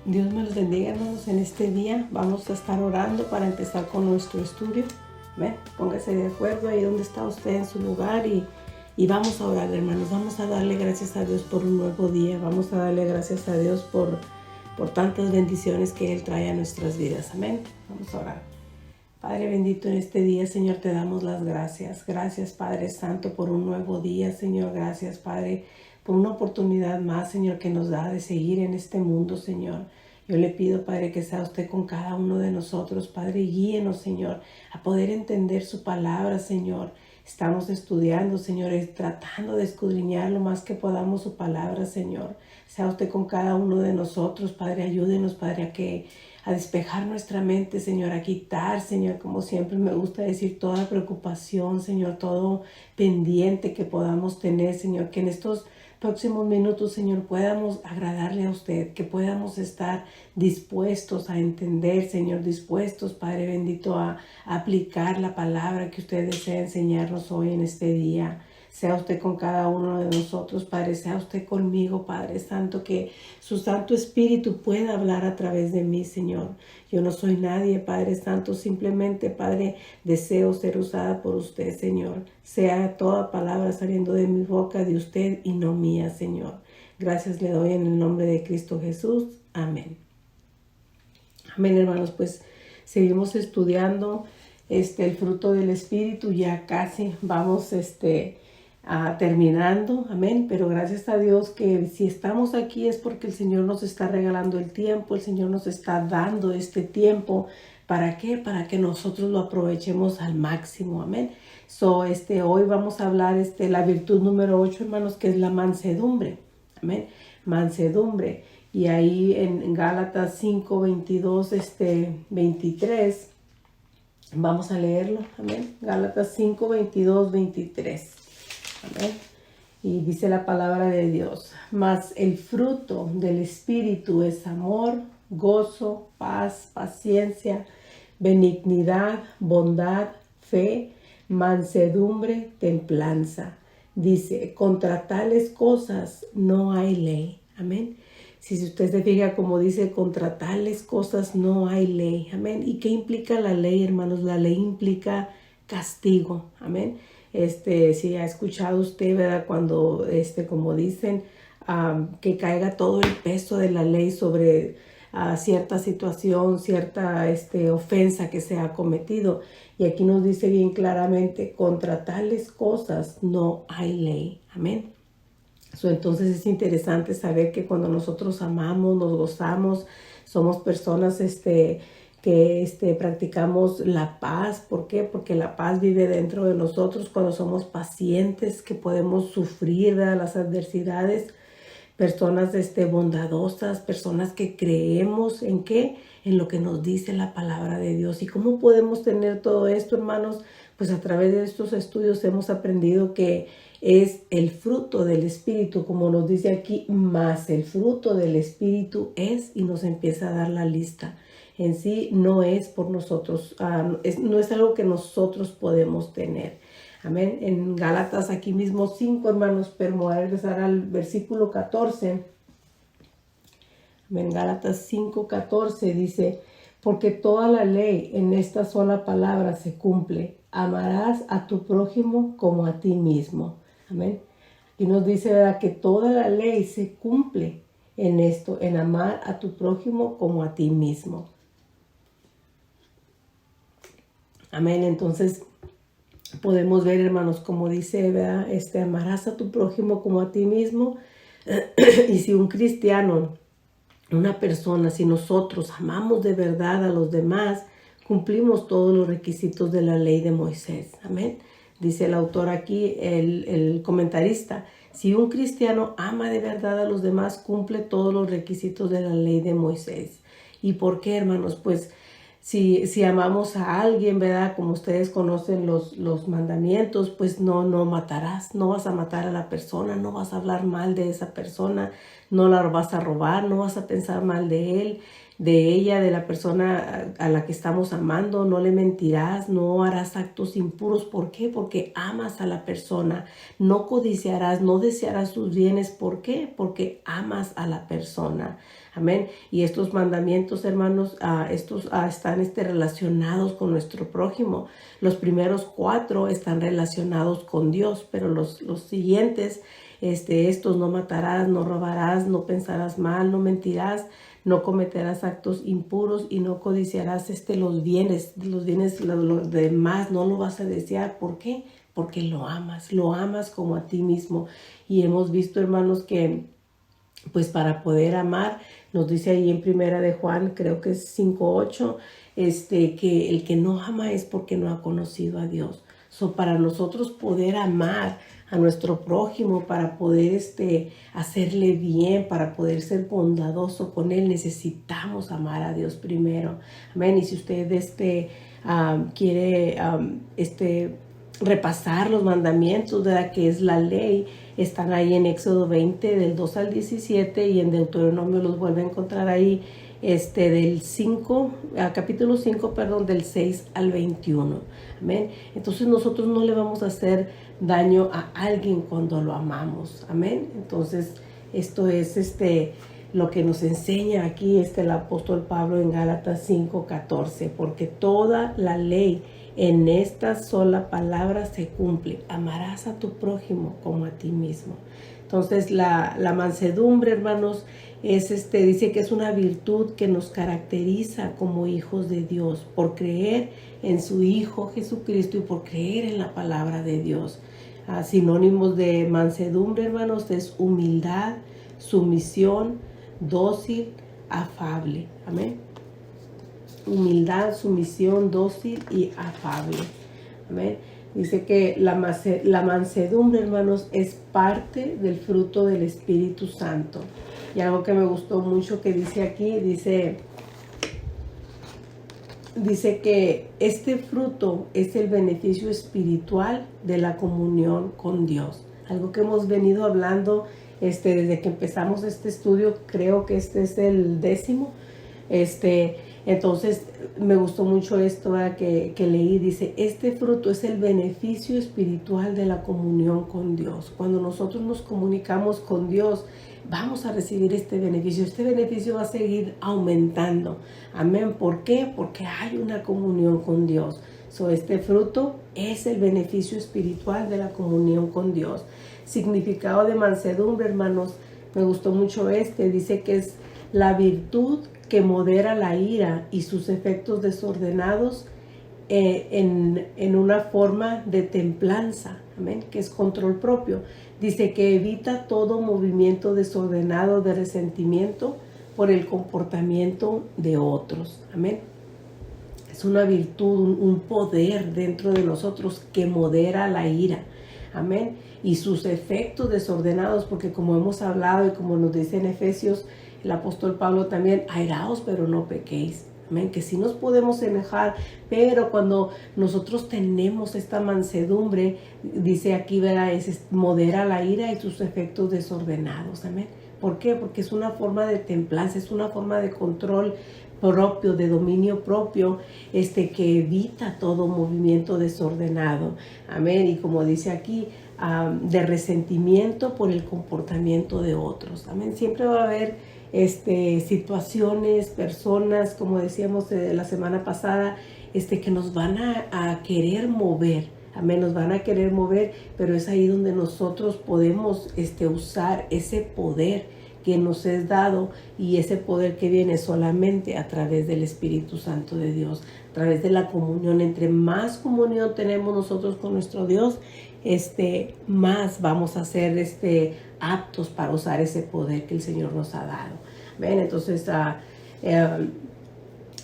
Dios me los bendiga, hermanos. En este día vamos a estar orando para empezar con nuestro estudio. ¿Ven? Póngase de acuerdo ahí donde está usted en su lugar y vamos a orar, hermanos. Vamos a darle gracias a Dios por un nuevo día. Vamos a darle gracias a Dios por tantas bendiciones que Él trae a nuestras vidas. Amén. Vamos a orar. Padre bendito, en este día, Señor, te damos las gracias. Gracias, Padre Santo, por un nuevo día, Señor. Gracias, Padre, por una oportunidad más, Señor, que nos da de seguir en este mundo, Señor. Yo le pido, Padre, que sea usted con cada uno de nosotros, Padre, guíenos, Señor, a poder entender su palabra, Señor. Estamos estudiando, Señor, tratando de escudriñar lo más que podamos su palabra, Señor. Sea usted con cada uno de nosotros, Padre, ayúdenos, Padre, a despejar nuestra mente, Señor, a quitar, Señor, como siempre me gusta decir, toda preocupación, Señor, todo pendiente que podamos tener, Señor, que en estos próximos minutos, Señor, podamos agradarle a usted, que podamos estar dispuestos a entender, Señor, dispuestos, Padre bendito, a aplicar la palabra que usted desea enseñarnos hoy en este día. Sea usted con cada uno de nosotros, Padre, sea usted conmigo, Padre Santo, que su Santo Espíritu pueda hablar a través de mí, Señor. Yo no soy nadie, Padre Santo, simplemente, Padre, deseo ser usada por usted, Señor. Sea toda palabra saliendo de mi boca de usted y no mía, Señor. Gracias le doy en el nombre de Cristo Jesús. Amén. Amén, hermanos, pues seguimos estudiando el fruto del Espíritu. Ya casi vamos terminando, amén, pero gracias a Dios que si estamos aquí es porque el Señor nos está regalando el tiempo, el Señor nos está dando este tiempo. ¿Para qué? Para que nosotros lo aprovechemos al máximo, amén. Hoy vamos a hablar la virtud número 8, hermanos, que es la mansedumbre, amén, mansedumbre. Y ahí en Gálatas 5, 22, 23, vamos a leerlo, amén. Gálatas 5, 22, 23. Amén. Y dice la palabra de Dios: mas el fruto del Espíritu es amor, gozo, paz, paciencia, benignidad, bondad, fe, mansedumbre, templanza. Dice, contra tales cosas no hay ley. Amén. Si usted se fija, como dice, contra tales cosas no hay ley. Amén. ¿Y qué implica la ley, hermanos? La ley implica castigo. Amén. Si ha escuchado usted, ¿verdad? Cuando, como dicen, que caiga todo el peso de la ley sobre cierta situación, cierta ofensa que se ha cometido. Y aquí nos dice bien claramente, contra tales cosas no hay ley. Amén. Entonces es interesante saber que cuando nosotros amamos, nos gozamos, somos personas que practicamos la paz. ¿Por qué? Porque la paz vive dentro de nosotros cuando somos pacientes, que podemos sufrir, ¿verdad?, las adversidades. Personas bondadosas, personas que creemos en qué, en lo que nos dice la palabra de Dios. ¿Y cómo podemos tener todo esto, hermanos? Pues a través de estos estudios hemos aprendido que es el fruto del Espíritu, como nos dice aquí, más el fruto del Espíritu es, y nos empieza a dar la lista. En sí no es por nosotros, no es algo que nosotros podemos tener. Amén. En Gálatas aquí mismo 5, hermanos, pero me voy a regresar al versículo 14. En Gálatas 5, 14 dice, porque toda la ley en esta sola palabra se cumple: amarás a tu prójimo como a ti mismo. Amén. Y nos dice, ¿verdad?, que toda la ley se cumple en esto, en amar a tu prójimo como a ti mismo. Amén. Entonces podemos ver, hermanos, como dice, ¿verdad?, amarás a tu prójimo como a ti mismo. Y si un cristiano, una persona, si nosotros amamos de verdad a los demás, cumplimos todos los requisitos de la ley de Moisés. Amén. Dice el autor aquí, el comentarista, si un cristiano ama de verdad a los demás, cumple todos los requisitos de la ley de Moisés. ¿Y por qué, hermanos? Pues si amamos a alguien, ¿verdad?, como ustedes conocen los mandamientos, pues no matarás, no vas a matar a la persona, no vas a hablar mal de esa persona, no la vas a robar, no vas a pensar mal de él, de ella, de la persona a la que estamos amando, no le mentirás, no harás actos impuros. ¿Por qué? Porque amas a la persona. No codiciarás, no desearás sus bienes. ¿Por qué? Porque amas a la persona. Amén. Y estos mandamientos, hermanos, están relacionados con nuestro prójimo. Los primeros 4 están relacionados con Dios, pero los siguientes, estos: no matarás, no robarás, no pensarás mal, no mentirás, no cometerás actos impuros y no codiciarás los bienes, los demás no lo vas a desear. ¿Por qué? Porque lo amas como a ti mismo. Y hemos visto, hermanos, que pues para poder amar, nos dice ahí en Primera de Juan, creo que es 5:8, que el que no ama es porque no ha conocido a Dios. Para nosotros poder amar a nuestro prójimo, para poder hacerle bien, para poder ser bondadoso con él, necesitamos amar a Dios primero. Amén. Y si usted quiere repasar los mandamientos, ¿verdad?, que es la ley, están ahí en Éxodo 20, del 2 al 17, y en Deuteronomio los vuelve a encontrar ahí, capítulo 5, perdón, del 6 al 21. Amén. Entonces nosotros no le vamos a hacer daño a alguien cuando lo amamos. Amén. Entonces esto es lo que nos enseña aquí el apóstol Pablo en Gálatas 5:14, porque toda la ley en esta sola palabra se cumple: amarás a tu prójimo como a ti mismo. Entonces la mansedumbre, hermanos, dice que es una virtud que nos caracteriza como hijos de Dios, por creer en su Hijo Jesucristo y por creer en la palabra de Dios. Sinónimos de mansedumbre, hermanos, es humildad, sumisión, dócil, afable. Amén. Humildad, sumisión, dócil y afable. Amén. Dice que la mansedumbre, hermanos, es parte del fruto del Espíritu Santo. Y algo que me gustó mucho que dice aquí, dice que este fruto es el beneficio espiritual de la comunión con Dios. Algo que hemos venido hablando desde que empezamos este estudio, creo que este es el 10º. Entonces me gustó mucho esto que leí. Dice: este fruto es el beneficio espiritual de la comunión con Dios. Cuando nosotros nos comunicamos con Dios, vamos a recibir este beneficio. Este beneficio va a seguir aumentando. Amén. ¿Por qué? Porque hay una comunión con Dios. Este fruto es el beneficio espiritual de la comunión con Dios. Significado de mansedumbre, hermanos, me gustó mucho dice que es la virtud que modera la ira y sus efectos desordenados en una forma de templanza. Amén. Que es control propio. Dice que evita todo movimiento desordenado de resentimiento por el comportamiento de otros. Amén. Es una virtud, un poder dentro de nosotros que modera la ira. Amén. Y sus efectos desordenados, porque como hemos hablado y como nos dice en Efesios el apóstol Pablo también: airaos, pero no pequéis. Amén. Que sí nos podemos enojar, pero cuando nosotros tenemos esta mansedumbre, dice aquí, ¿verdad?, modera la ira y sus efectos desordenados. Amén. ¿Por qué? Porque es una forma de templanza, es una forma de control propio, de dominio propio, que evita todo movimiento desordenado. Amén. Y como dice aquí, de resentimiento por el comportamiento de otros. Amén. Siempre va a haber situaciones, personas, como decíamos la semana pasada, que nos van a querer mover. Amén. Nos van a querer mover, pero es ahí donde nosotros podemos usar ese poder que nos es dado, y ese poder que viene solamente a través del Espíritu Santo de Dios, a través de la comunión. Entre más comunión tenemos nosotros con nuestro Dios, más vamos a ser aptos para usar ese poder que el Señor nos ha dado. ¿Ven? Entonces,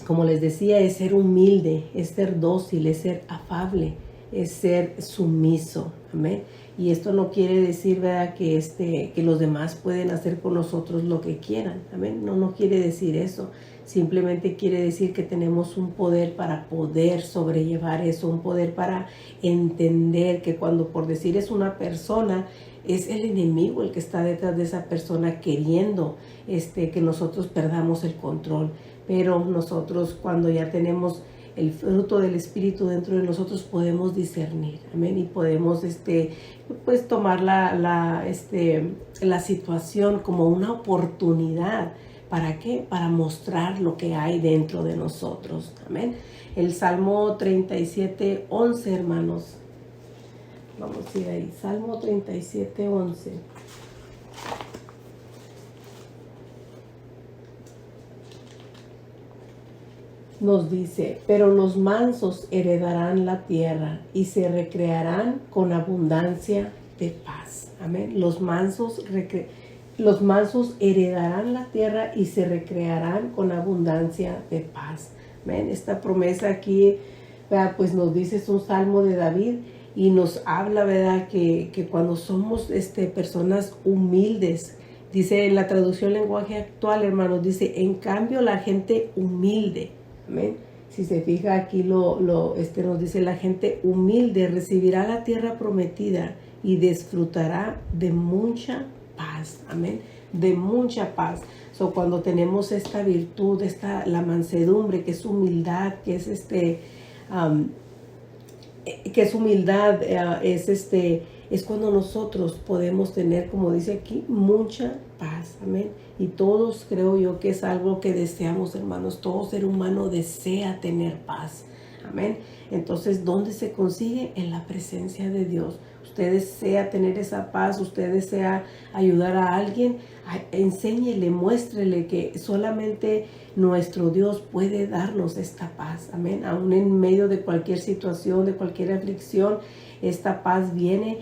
como les decía, es ser humilde, es ser dócil, es ser afable, es ser sumiso. Amén. Y esto no quiere decir, ¿verdad?, que los demás pueden hacer con nosotros lo que quieran. Amén. No quiere decir eso. Simplemente quiere decir que tenemos un poder para poder sobrellevar eso, un poder para entender que cuando, por decir, es una persona, es el enemigo el que está detrás de esa persona queriendo que nosotros perdamos el control. Pero nosotros, cuando ya tenemos el fruto del Espíritu dentro de nosotros, podemos discernir. Amén. Y podemos tomar la situación como una oportunidad ¿Para qué? Para mostrar lo que hay dentro de nosotros. Amén. El Salmo 37:11, hermanos. Vamos a ir ahí. Salmo 37:11. Nos dice, pero los mansos heredarán la tierra y se recrearán con abundancia de paz. Amén. Los mansos heredarán la tierra y se recrearán con abundancia de paz. Amén. Esta promesa aquí, ¿verdad? Pues nos dice, es un salmo de David y nos habla, ¿verdad? Que cuando somos personas humildes, dice en la traducción lenguaje actual, hermanos, dice, en cambio la gente humilde. Amén. Si se fija aquí nos dice, la gente humilde recibirá la tierra prometida y disfrutará de mucha paz. Amén. De mucha paz. Cuando tenemos esta virtud, la mansedumbre, que es humildad, es cuando nosotros podemos tener, como dice aquí, mucha paz. Amén. Y todos, creo yo, que es algo que deseamos, hermanos. Todo ser humano desea tener paz. Amén. Entonces, ¿dónde se consigue? En la presencia de Dios. Usted desea tener esa paz, usted desea ayudar a alguien, enséñele, muéstrele que solamente nuestro Dios puede darnos esta paz. Amén. Aún en medio de cualquier situación, de cualquier aflicción, esta paz viene,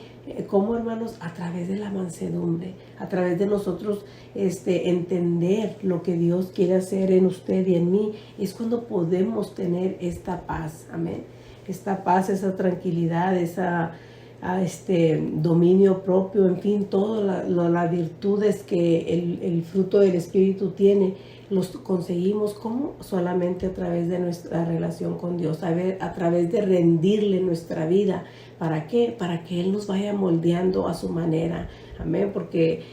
¿cómo, hermanos? A través de la mansedumbre, a través de nosotros entender lo que Dios quiere hacer en usted y en mí. Es cuando podemos tener esta paz. Amén. Esta paz, esa tranquilidad, dominio propio, en fin, todas las virtudes que el fruto del Espíritu tiene, los conseguimos como solamente a través de nuestra relación con Dios, a través de rendirle nuestra vida. ¿Para qué? Para que Él nos vaya moldeando a su manera. Amén. Porque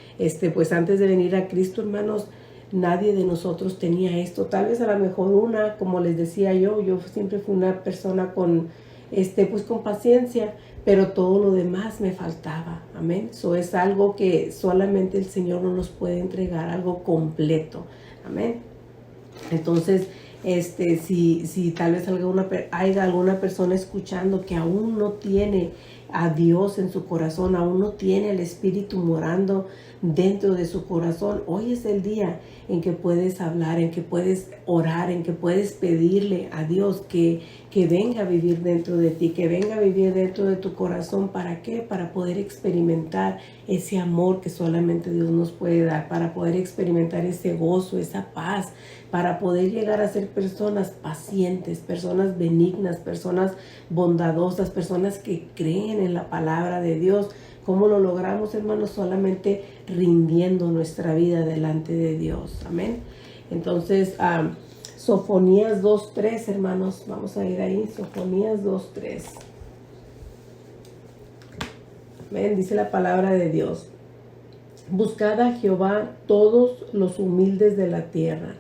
pues antes de venir a Cristo, hermanos, nadie de nosotros tenía esto. Tal vez a lo mejor como les decía yo siempre fui una persona con paciencia, pero todo lo demás me faltaba. Amén. Eso es algo que solamente el Señor no nos puede entregar, algo completo. Amén. Entonces, si tal vez haya alguna persona escuchando que aún no tiene a Dios en su corazón, aún no tiene el Espíritu morando dentro de su corazón, hoy es el día en que puedes hablar, en que puedes orar, en que puedes pedirle a Dios que venga a vivir dentro de ti, que venga a vivir dentro de tu corazón. ¿Para qué? Para poder experimentar ese amor que solamente Dios nos puede dar, para poder experimentar ese gozo, esa paz, para poder llegar a ser personas pacientes, personas benignas, personas bondadosas, personas que creen en la palabra de Dios. ¿Cómo lo logramos, hermanos? Solamente rindiendo nuestra vida delante de Dios. Amén. Entonces, Sofonías 2:3, hermanos. Vamos a ir ahí. Sofonías 2:3. Amén. Dice la palabra de Dios. Buscad a Jehová todos los humildes de la tierra,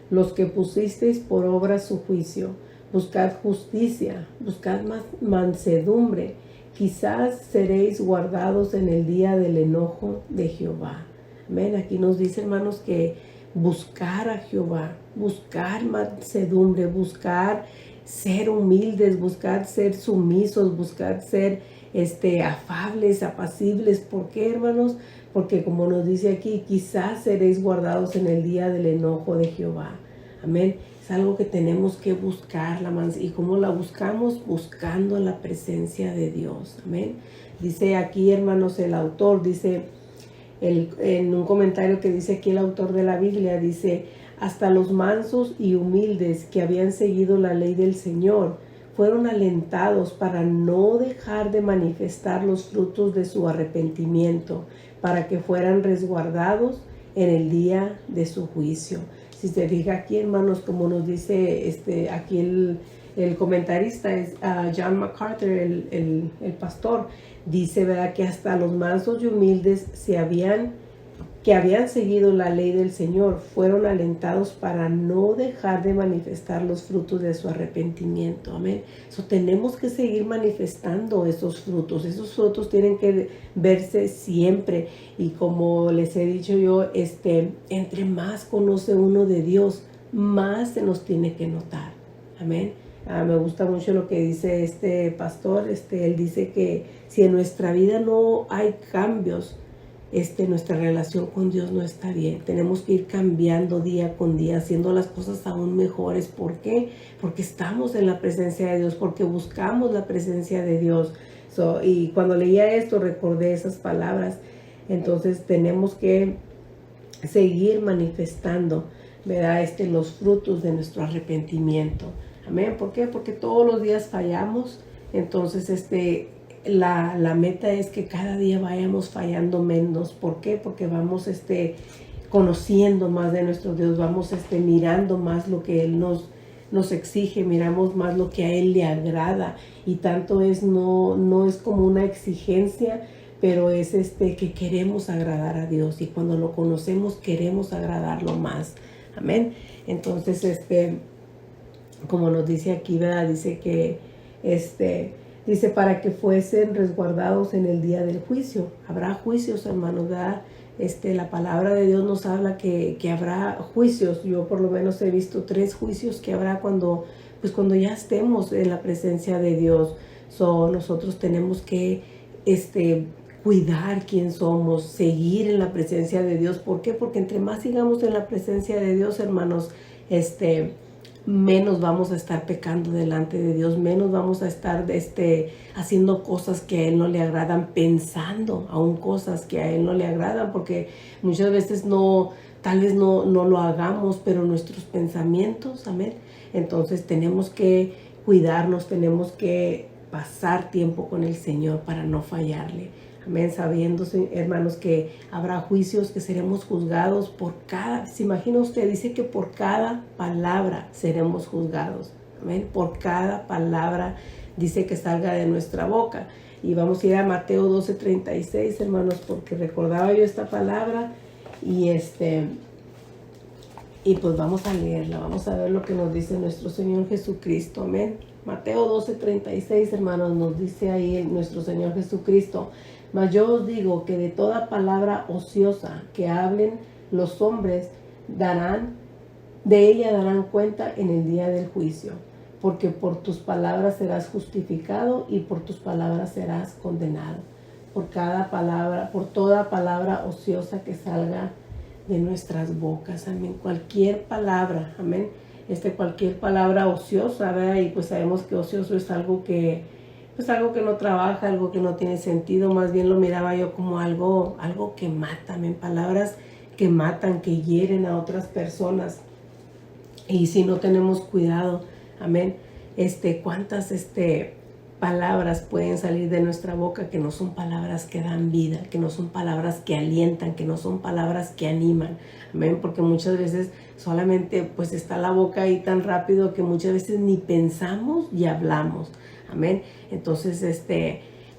los que pusisteis por obra su juicio. Buscad justicia, buscad mansedumbre. Quizás seréis guardados en el día del enojo de Jehová. Amén. Aquí nos dice, hermanos, que buscar a Jehová, buscar mansedumbre, buscar ser humildes, buscar ser sumisos, buscar ser afables, apacibles. ¿Por qué, hermanos? Porque como nos dice aquí, quizás seréis guardados en el día del enojo de Jehová. Amén. Es algo que tenemos que buscar. ¿Y cómo la buscamos? Buscando la presencia de Dios. Amén. Dice aquí, hermanos, el autor, dice en un comentario que dice aquí el autor de la Biblia, dice, hasta los mansos y humildes que habían seguido la ley del Señor fueron alentados para no dejar de manifestar los frutos de su arrepentimiento, para que fueran resguardados en el día de su juicio. Si se fija aquí, hermanos, como nos dice aquí el comentarista, es John MacArthur, el pastor, dice, ¿verdad?, que hasta los mansos y humildes se habían que habían seguido la ley del Señor fueron alentados para no dejar de manifestar los frutos de su arrepentimiento. Amén. Tenemos que seguir manifestando esos frutos. Esos frutos tienen que verse siempre. Y como les he dicho yo, entre más conoce uno de Dios, más se nos tiene que notar. Amén. Me gusta mucho lo que dice este pastor. Él dice que si en nuestra vida no hay cambios, nuestra relación con Dios no está bien. Tenemos que ir cambiando día con día, haciendo las cosas aún mejores. ¿Por qué? Porque estamos en la presencia de Dios, porque buscamos la presencia de Dios. Y cuando leía esto, recordé esas palabras. Entonces tenemos que seguir manifestando, ¿verdad? Los frutos de nuestro arrepentimiento. Amén. ¿Por qué? Porque todos los días fallamos. Entonces, la meta es que cada día vayamos fallando menos. ¿Por qué? Porque vamos conociendo más de nuestro Dios, vamos mirando más lo que Él nos exige, miramos más lo que a Él le agrada. Y tanto no es como una exigencia, pero es que queremos agradar a Dios. Y cuando lo conocemos, queremos agradarlo más. Amén. Entonces, como nos dice aquí, ¿verdad? Dice que dice, para que fuesen resguardados en el día del juicio. Habrá juicios, hermanos, ¿verdad? La palabra de Dios nos habla que habrá juicios. Yo por lo menos he visto 3 juicios que habrá cuando ya estemos en la presencia de Dios. Nosotros tenemos que cuidar quién somos, seguir en la presencia de Dios. ¿Por qué? Porque entre más sigamos en la presencia de Dios, hermanos, menos vamos a estar pecando delante de Dios, menos vamos a estar haciendo cosas que a Él no le agradan, pensando aún cosas que a Él no le agradan, porque muchas veces tal vez no lo hagamos, pero nuestros pensamientos, amén. Entonces tenemos que cuidarnos, tenemos que pasar tiempo con el Señor para no fallarle. Amén, sabiendo, hermanos, que habrá juicios, que seremos juzgados se imagina usted, dice que por cada palabra seremos juzgados. Amén, por cada palabra dice que salga de nuestra boca. Y vamos a ir a Mateo 12:36, hermanos, porque recordaba yo esta palabra y pues vamos a leerla, vamos a ver lo que nos dice nuestro Señor Jesucristo. Amén. Mateo 12:36, hermanos, nos dice ahí nuestro Señor Jesucristo: mas yo os digo que de toda palabra ociosa que hablen los hombres, de ella darán cuenta en el día del juicio. Porque por tus palabras serás justificado y por tus palabras serás condenado. Por toda palabra ociosa que salga de nuestras bocas. Amén. Cualquier palabra, amén. Cualquier palabra ociosa, ¿verdad? Y pues sabemos que ocioso es algo que no trabaja, algo que no tiene sentido. Más bien lo miraba yo como algo que mata, amén. Palabras que matan, que hieren a otras personas. Y si no tenemos cuidado, amén, cuántas palabras pueden salir de nuestra boca que no son palabras que dan vida, que no son palabras que alientan, que no son palabras que animan. Amén, porque muchas veces solamente pues está la boca ahí tan rápido que muchas veces ni pensamos y hablamos. Amén. Entonces,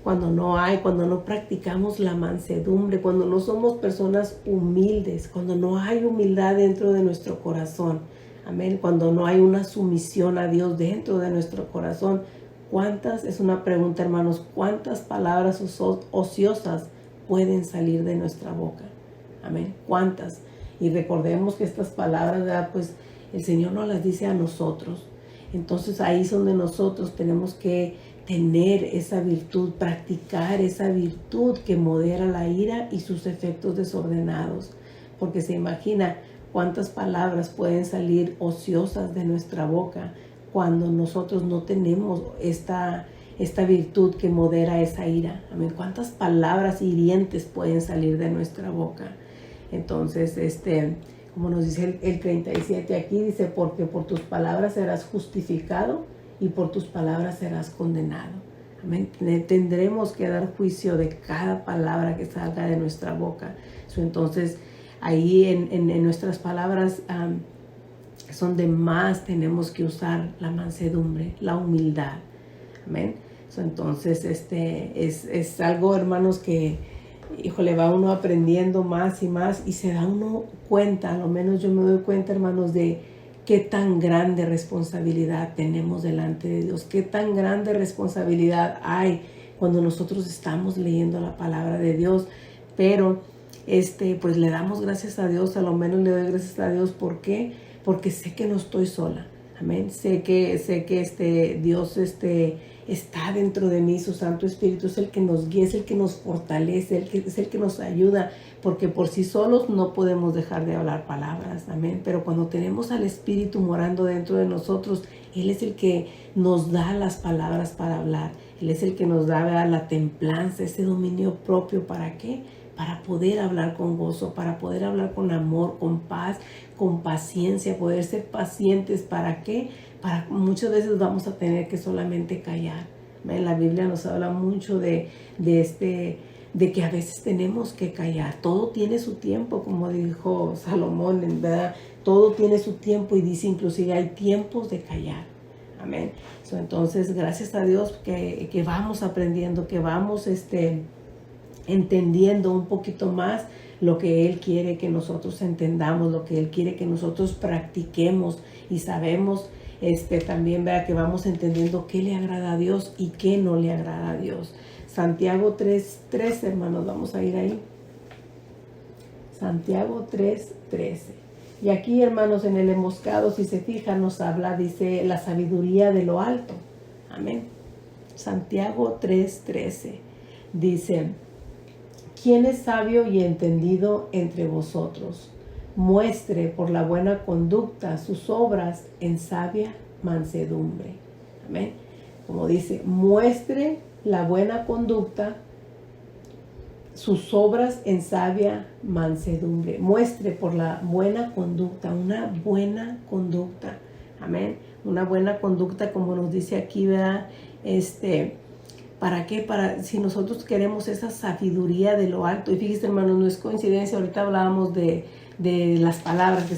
cuando no practicamos la mansedumbre, cuando no somos personas humildes, cuando no hay humildad dentro de nuestro corazón, amén, cuando no hay una sumisión a Dios dentro de nuestro corazón, es una pregunta, hermanos, ¿cuántas palabras ociosas pueden salir de nuestra boca? Amén, ¿cuántas? Y recordemos que estas palabras, ¿verdad? Pues el Señor nos las dice a nosotros. Entonces ahí es donde nosotros tenemos que tener esa virtud, practicar esa virtud que modera la ira y sus efectos desordenados. Porque se imagina cuántas palabras pueden salir ociosas de nuestra boca cuando nosotros no tenemos esta virtud que modera esa ira. Amén. Cuántas palabras hirientes pueden salir de nuestra boca. Entonces, como nos dice el 37 aquí, dice, porque por tus palabras serás justificado y por tus palabras serás condenado. Amén. Tendremos que dar juicio de cada palabra que salga de nuestra boca. Entonces, ahí en nuestras palabras son de más, tenemos que usar la mansedumbre, la humildad. Amén. Entonces, es algo, hermanos, que híjole, va uno aprendiendo más y más y se da uno cuenta, a lo menos yo me doy cuenta, hermanos, de qué tan grande responsabilidad tenemos delante de Dios, qué tan grande responsabilidad hay cuando nosotros estamos leyendo la palabra de Dios. Pero pues le damos gracias a Dios, a lo menos le doy gracias a Dios. ¿Por qué? Porque sé que no estoy sola. Amén. Sé que Dios está dentro de mí, su Santo Espíritu es el que nos guía, es el que nos fortalece, es el que nos ayuda, porque por sí solos no podemos dejar de hablar palabras. Amén. Pero cuando tenemos al Espíritu morando dentro de nosotros, Él es el que nos da las palabras para hablar. Él es el que nos da, ¿verdad?, la templanza, ese dominio propio. ¿Para qué? Para poder hablar con gozo, para poder hablar con amor, con paz, con paciencia, poder ser pacientes. ¿Para qué? Para muchas veces vamos a tener que solamente callar. La Biblia nos habla mucho de que a veces tenemos que callar. Todo tiene su tiempo, como dijo Salomón, ¿verdad? Todo tiene su tiempo, y dice inclusive hay tiempos de callar. Amén. Entonces, gracias a Dios que vamos aprendiendo, que vamos entendiendo un poquito más lo que Él quiere que nosotros entendamos, lo que Él quiere que nosotros practiquemos, y sabemos también, vea, que vamos entendiendo qué le agrada a Dios y qué no le agrada a Dios. Santiago 3:13, hermanos, vamos a ir ahí. Santiago 3:13. Y aquí, hermanos, en el emboscado, si se fijan, nos habla, dice, la sabiduría de lo alto. Amén. Santiago 3:13 dice: ¿quién es sabio y entendido entre vosotros? Muestre por la buena conducta sus obras en sabia mansedumbre. Amén. Como dice, muestre la buena conducta, sus obras en sabia mansedumbre. Muestre por la buena conducta, una buena conducta. Amén. Una buena conducta, como nos dice aquí, ¿verdad? ¿Para qué? Si nosotros queremos esa sabiduría de lo alto. Y fíjense, hermanos, no es coincidencia. Ahorita hablábamos de las palabras que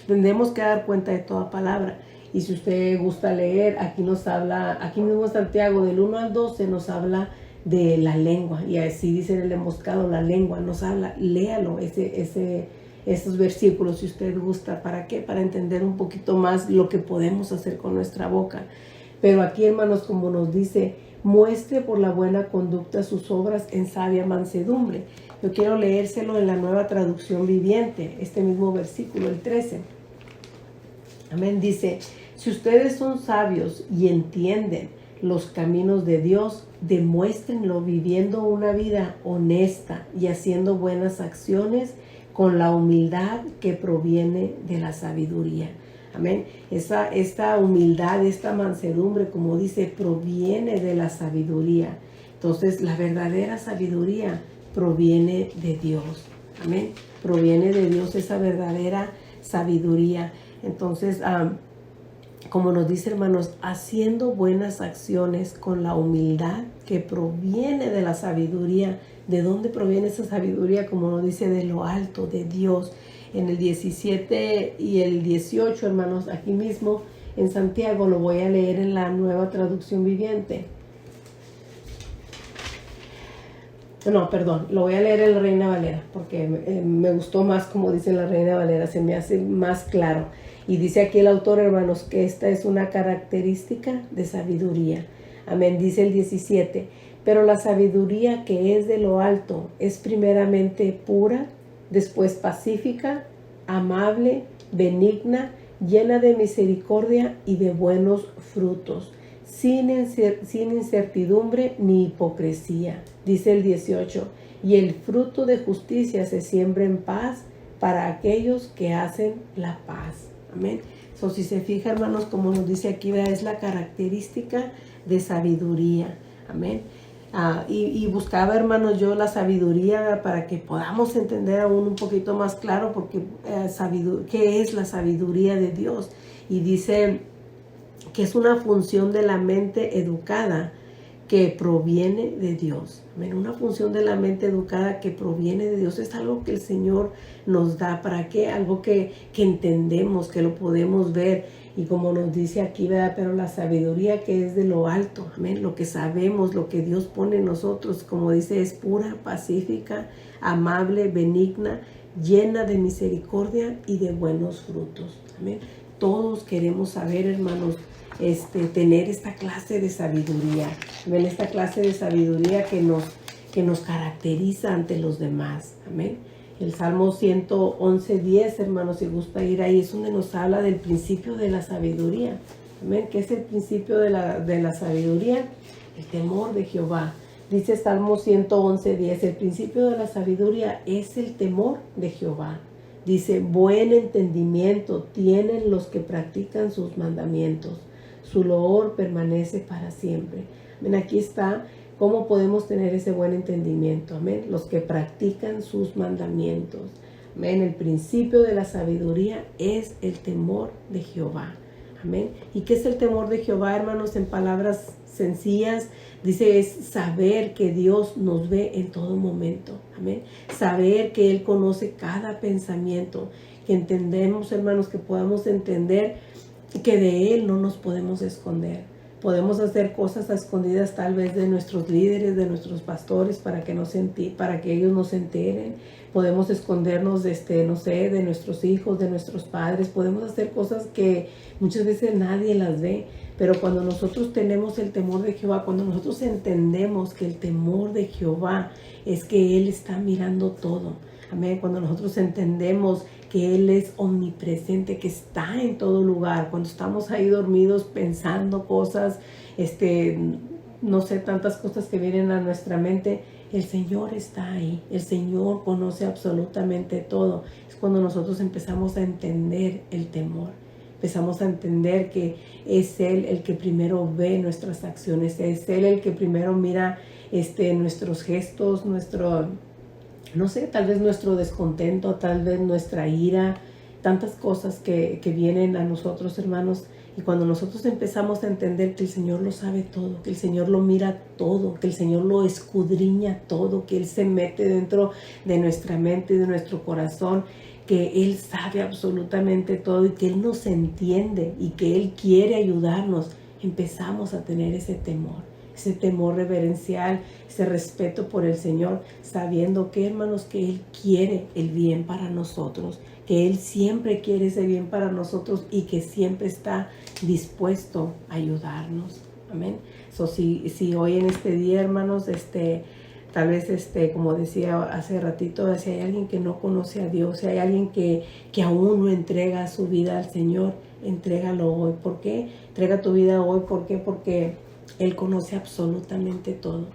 tendremos que dar cuenta de toda palabra. Y si usted gusta leer, aquí nos habla, aquí mismo en Santiago, del 1 al 12, nos habla de la lengua. Y así dice en el emboscado, la lengua nos habla. Léalo, esos versículos, si usted gusta. ¿Para qué? Para entender un poquito más lo que podemos hacer con nuestra boca. Pero aquí, hermanos, como nos dice, muestre por la buena conducta sus obras en sabia mansedumbre. Yo quiero leérselo en la Nueva Traducción Viviente, este mismo versículo, el 13. Amén. Dice: si ustedes son sabios y entienden los caminos de Dios, demuéstrenlo viviendo una vida honesta y haciendo buenas acciones con la humildad que proviene de la sabiduría. Amén. Esta humildad, esta mansedumbre, como dice, proviene de la sabiduría. Entonces, la verdadera sabiduría proviene de Dios. Amén. Proviene de Dios esa verdadera sabiduría. Entonces, como nos dice, hermanos, haciendo buenas acciones con la humildad que proviene de la sabiduría. ¿De dónde proviene esa sabiduría? Como nos dice, de lo alto, de Dios. En el 17 y el 18, hermanos, aquí mismo en Santiago, lo voy a leer en la Nueva Traducción Viviente. No, perdón, lo voy a leer en la Reina Valera, porque me gustó más como dice la Reina Valera, se me hace más claro. Y dice aquí el autor, hermanos, que esta es una característica de sabiduría. Amén. Dice el 17: pero la sabiduría que es de lo alto es primeramente pura, después pacífica, amable, benigna, llena de misericordia y de buenos frutos, sin incertidumbre ni hipocresía. Dice el 18: y el fruto de justicia se siembra en paz para aquellos que hacen la paz. Amén. Si se fija, hermanos, como nos dice aquí, es la característica de sabiduría. Amén. Y buscaba, hermanos, yo la sabiduría para que podamos entender aún un poquito más claro, porque ¿qué es la sabiduría de Dios? Y dice que es una función de la mente educada que proviene de Dios. Amén. Una función de la mente educada que proviene de Dios es algo que el Señor nos da. ¿Para qué? Algo que entendemos, que lo podemos ver. Y como nos dice aquí, ¿verdad? Pero la sabiduría que es de lo alto, amén. Lo que sabemos, lo que Dios pone en nosotros, como dice, es pura, pacífica, amable, benigna, llena de misericordia y de buenos frutos. Amén. Todos queremos saber, hermanos, tener esta clase de sabiduría. Amén. Esta clase de sabiduría que nos caracteriza ante los demás. Amén. El Salmo 111:10, hermanos, si gusta ir ahí, es donde nos habla del principio de la sabiduría. Amén. ¿Qué es el principio de la sabiduría? El temor de Jehová. Dice Salmo 111:10, el principio de la sabiduría es el temor de Jehová. Dice, buen entendimiento tienen los que practican sus mandamientos. Su loor permanece para siempre. Amén. Aquí está cómo podemos tener ese buen entendimiento. Amén. Los que practican sus mandamientos. Amén. El principio de la sabiduría es el temor de Jehová. Amén. ¿Y qué es el temor de Jehová, hermanos? En palabras sencillas, dice, es saber que Dios nos ve en todo momento. Amén. Saber que Él conoce cada pensamiento. Que entendemos, hermanos, que podamos entender que de Él no nos podemos esconder. Podemos hacer cosas a escondidas tal vez de nuestros líderes, de nuestros pastores, para que ellos nos enteren. Podemos escondernos de nuestros hijos, de nuestros padres. Podemos hacer cosas que muchas veces nadie las ve. Pero cuando nosotros tenemos el temor de Jehová, cuando nosotros entendemos que el temor de Jehová es que Él está mirando todo. Amén. Cuando nosotros entendemos que Él es omnipresente, que está en todo lugar. Cuando estamos ahí dormidos pensando cosas, no sé, tantas cosas que vienen a nuestra mente, el Señor está ahí. El Señor conoce absolutamente todo. Es cuando nosotros empezamos a entender el temor. Empezamos a entender que es Él el que primero ve nuestras acciones. Es Él el que primero mira nuestros gestos, no sé, tal vez nuestro descontento, tal vez nuestra ira, tantas cosas que vienen a nosotros, hermanos. Y cuando nosotros empezamos a entender que el Señor lo sabe todo, que el Señor lo mira todo, que el Señor lo escudriña todo, que Él se mete dentro de nuestra mente y de nuestro corazón, que Él sabe absolutamente todo y que Él nos entiende y que Él quiere ayudarnos, empezamos a tener ese temor reverencial, ese respeto por el Señor, sabiendo que, hermanos, que Él quiere el bien para nosotros, que Él siempre quiere ese bien para nosotros y que siempre está dispuesto a ayudarnos. Amén. Si hoy en este día, hermanos, tal vez, como decía hace ratito, si hay alguien que no conoce a Dios, si hay alguien que aún no entrega su vida al Señor, entrégalo hoy. ¿Por qué? Entrega tu vida hoy. ¿Por qué? Porque Él conoce absolutamente todo.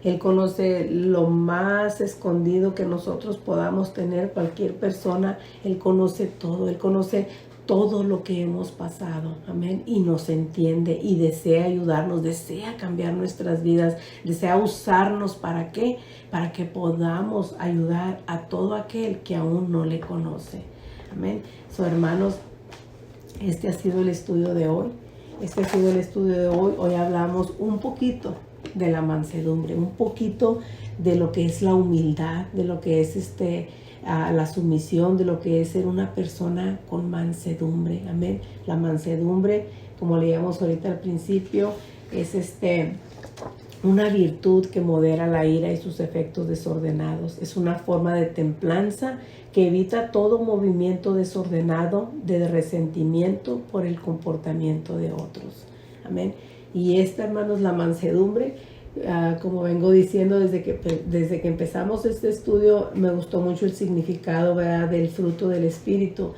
Él conoce lo más escondido que nosotros podamos tener, cualquier persona. Él conoce todo. Él conoce todo lo que hemos pasado. Amén. Y nos entiende y desea ayudarnos, desea cambiar nuestras vidas, desea usarnos. ¿Para qué? Para que podamos ayudar a todo aquel que aún no le conoce. Amén. Hermanos, este ha sido el estudio de hoy. Hoy hablamos un poquito de la mansedumbre, un poquito de lo que es la humildad, de lo que es la sumisión, de lo que es ser una persona con mansedumbre. Amén. La mansedumbre, como leíamos ahorita al principio, es una virtud que modera la ira y sus efectos desordenados. Es una forma de templanza que evita todo movimiento desordenado de resentimiento por el comportamiento de otros. Amén. Y hermanos, la mansedumbre, como vengo diciendo desde que empezamos este estudio, me gustó mucho el significado, ¿verdad?, del fruto del Espíritu.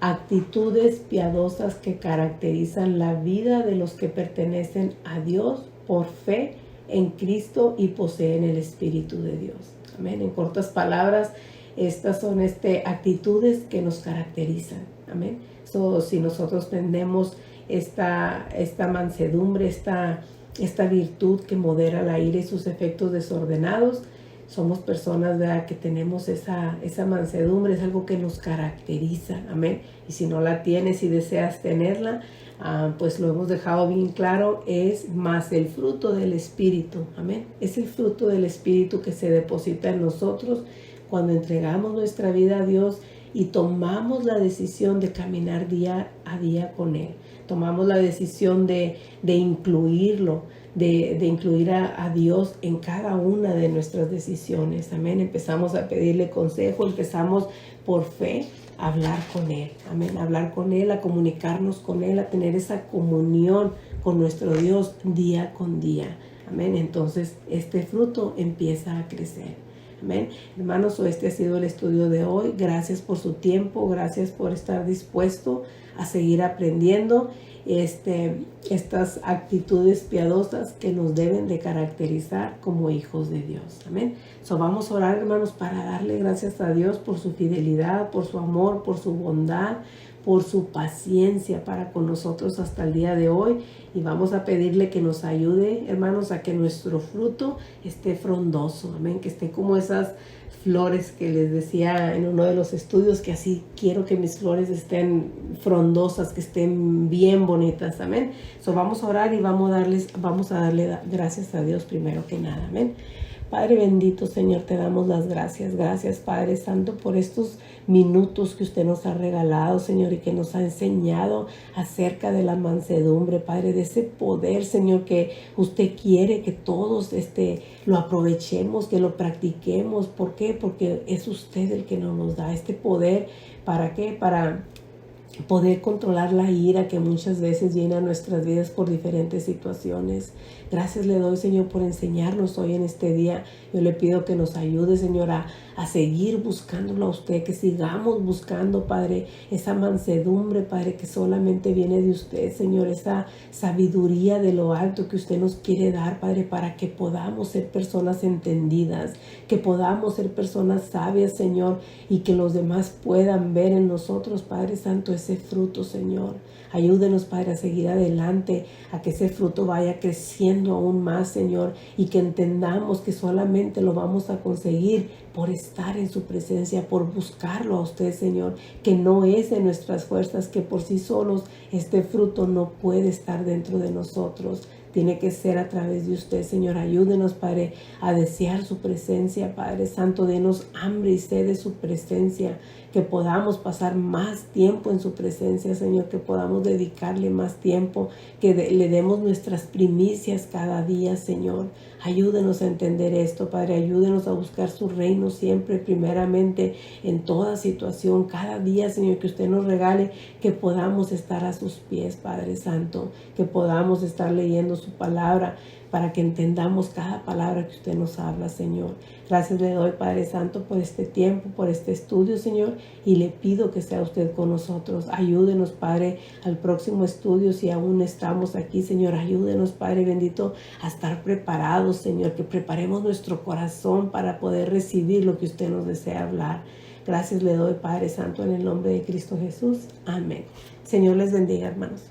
Actitudes piadosas que caracterizan la vida de los que pertenecen a Dios por fe en Cristo y poseen el Espíritu de Dios. Amén. En cortas palabras, estas son actitudes que nos caracterizan. Amén. Si nosotros tenemos esta mansedumbre, esta virtud que modera la ira y sus efectos desordenados, somos personas, ¿verdad?, que tenemos esa mansedumbre, es algo que nos caracteriza. Amén. Y si no la tienes y deseas tenerla, pues lo hemos dejado bien claro, es más el fruto del Espíritu. Amén. Es el fruto del Espíritu que se deposita en nosotros cuando entregamos nuestra vida a Dios y tomamos la decisión de caminar día a día con Él. Tomamos la decisión de incluirlo, de incluir a Dios en cada una de nuestras decisiones. Amén. Empezamos a pedirle consejo, empezamos por fe a hablar con Él. Amén. A hablar con Él, a comunicarnos con Él, a tener esa comunión con nuestro Dios día con día. Amén. Entonces este fruto empieza a crecer. Amén. Hermanos, este ha sido el estudio de hoy. Gracias por su tiempo. Gracias por estar dispuesto a seguir aprendiendo estas actitudes piadosas que nos deben de caracterizar como hijos de Dios. Amén. Vamos a orar, hermanos, para darle gracias a Dios por su fidelidad, por su amor, por su bondad, por su paciencia para con nosotros hasta el día de hoy. Y vamos a pedirle que nos ayude, hermanos, a que nuestro fruto esté frondoso. Amén. Que esté como esas flores que les decía en uno de los estudios, que así quiero que mis flores estén frondosas, que estén bien bonitas. Amén. Vamos a orar y vamos a darle gracias a Dios primero que nada. Amén. Padre bendito, Señor, te damos las gracias. Gracias, Padre Santo, por estos minutos que usted nos ha regalado, Señor, y que nos ha enseñado acerca de la mansedumbre, Padre, de ese poder, Señor, que usted quiere que todos lo aprovechemos, que lo practiquemos. ¿Por qué? Porque es usted el que nos da este poder. ¿Para qué? Para poder controlar la ira que muchas veces llena nuestras vidas por diferentes situaciones. Gracias le doy, Señor, por enseñarnos hoy en este día. Yo le pido que nos ayude, Señor, a seguir buscándolo a usted, que sigamos buscando, Padre, esa mansedumbre, Padre, que solamente viene de usted, Señor, esa sabiduría de lo alto que usted nos quiere dar, Padre, para que podamos ser personas entendidas, que podamos ser personas sabias, Señor, y que los demás puedan ver en nosotros, Padre Santo, ese fruto, Señor. Ayúdenos, Padre, a seguir adelante, a que ese fruto vaya creciendo aún más, Señor, y que entendamos que solamente lo vamos a conseguir por estar en su presencia, por buscarlo a usted, Señor, que no es de nuestras fuerzas, que por sí solos este fruto no puede estar dentro de nosotros. Tiene que ser a través de usted, Señor. Ayúdenos, Padre, a desear su presencia, Padre Santo. Denos hambre y sed de su presencia, que podamos pasar más tiempo en su presencia, Señor, que podamos dedicarle más tiempo, que le demos nuestras primicias cada día, Señor. Ayúdenos a entender esto, Padre. Ayúdenos a buscar su reino siempre, primeramente, en toda situación, cada día, Señor, que usted nos regale, que podamos estar a sus pies, Padre Santo, que podamos estar leyendo su palabra, para que entendamos cada palabra que usted nos habla, Señor. Gracias le doy, Padre Santo, por este tiempo, por este estudio, Señor, y le pido que sea usted con nosotros. Ayúdenos, Padre, al próximo estudio, si aún estamos aquí, Señor. Ayúdenos, Padre bendito, a estar preparados, Señor, que preparemos nuestro corazón para poder recibir lo que usted nos desea hablar. Gracias le doy, Padre Santo, en el nombre de Cristo Jesús. Amén. Señor les bendiga, hermanos.